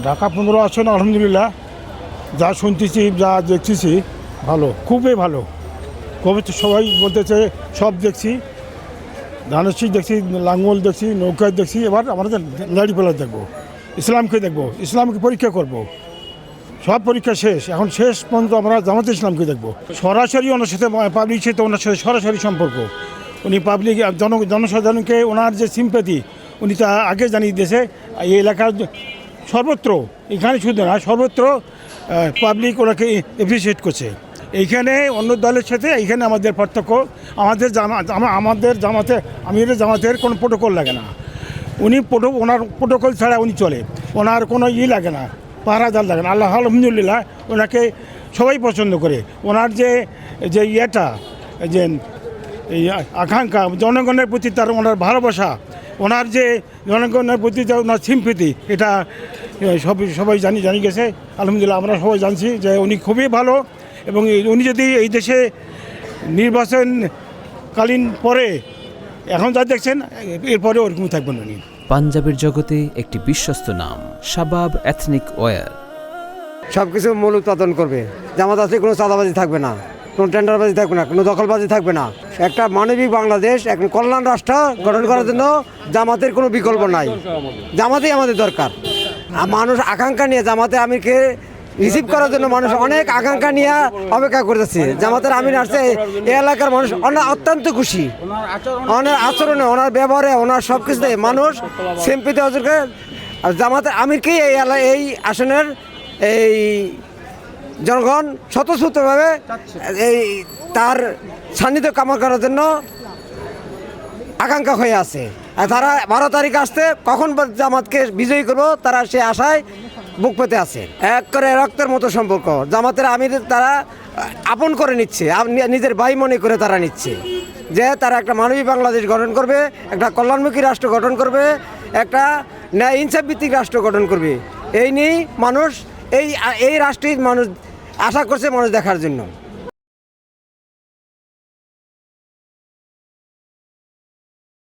ঢাকা 15 আসন আলহামদুলিল্লাহ যা শুনতেছি যা দেখতেছি ভালো, খুবই ভালো। কবে তো সবাই বলতেছে সব দেখছি, ধানের শীষ দেখছি, লাঙ্গল দেখছি, নৌকা দেখছি, এবার আমাদের লাড়িপালা দেখবো, ইসলামকে দেখবো, ইসলামকে পরীক্ষা করব। সব পরীক্ষা শেষ, এখন শেষ পর্যন্ত আমরা জামাতে ইসলামকে দেখবো। সরাসরি ওনার সাথে পাবলিক সাথে ওনার সাথে সরাসরি সম্পর্ক। উনি পাবলিক জনসাধারণকে ওনার যে সিম্প্যাথি উনি তা আগে জানিয়ে দিয়েছে। এই এলাকার সর্বত্র, এখানে শুধু না, সর্বত্র পাবলিক ওনাকে অ্যাপ্রিসিয়েট করছে। এইখানে অন্য দলের সাথে এইখানে আমাদের পার্থক্য, আমাদের জামাতে আমিরের জামাতের কোনো প্রোটোকল লাগে না। উনি ওনার প্রোটোকল ছাড়া উনি চলে, ওনার কোনো লাগে না, পাহারাদার লাগে না। আল্লাহ আলহামদুলিল্লাহ ওনাকে সবাই পছন্দ করে। ওনার যে ইয়েটা যে এই আকাঙ্ক্ষা, জনগণের প্রতি তার ওনার ভালোবাসা, ওনার যে জনগণের প্রতি ওনার সিম্পেথি, এটা সবাই জানি গেছে। আলহামদুলিল্লাহ আমরা সবাই জানছি যে উনি খুবই ভালো, এবং উনি যদি এই দেশে নির্বাচনকালীন পরে এখন যা দেখছেন এরপরে ওরকম থাকবেন উনি। পাঞ্জাবের জগতে একটি বিশ্বস্ত নাম শাবাব এথনিক ওয়্যার। সব কিছু মূল উৎপাদন করবে। জামাত আছে, কোনো চাঁদাবাজি থাকবে না, কোনো টেন্ডারবাজি থাকবে না, কোনো দখলবাজি থাকবে না। একটা মানবিক বাংলাদেশ, একটা কল্যাণ রাষ্ট্র গঠন করার জন্য জামাতের কোনো বিকল্প নাই। জামাতেই আমাদের দরকার। মানুষ আকাঙ্ক্ষা নিয়ে জামাতে আমিরকে রিসিভ করার জন্য মানুষ অনেক আকাঙ্ক্ষা নিয়ে অপেক্ষা করতেছে। জামাতের আমির আসছে, এই এলাকার মানুষ অত্যন্ত খুশি। ওনার আচরণে, ওনার ব্যবহারে, ওনার সব কিছুতে মানুষ সিম্পিতে অজরকে। আর জামাতের আমিরকেই এই আসনের এই জনগণ স্বতঃস্ফূর্তভাবে এই তার সান্নিধ্য কামনা করার জন্য আকাঙ্ক্ষা হয়ে আছে। আর তারা 12 তারিখ আসতে কখন জামাতকে বিজয়ী করবো তারা সে আশায় বুক পেতে আছে। এক করে রক্তের মতো সম্পর্ক। জামাতের আমির তারা আপন করে নিচ্ছে, নিজের ভাই মনে করে তারা নিচ্ছে যে তারা একটা মানবিক বাংলাদেশ গঠন করবে, একটা কল্যাণমুখী রাষ্ট্র গঠন করবে, একটা ন্যায় ইনসাফ ভিত্তিক রাষ্ট্র গঠন করবে। এই নিয়েই মানুষ এই রাষ্ট্রের মানুষ আশা করছে মানুষ দেখার জন্য।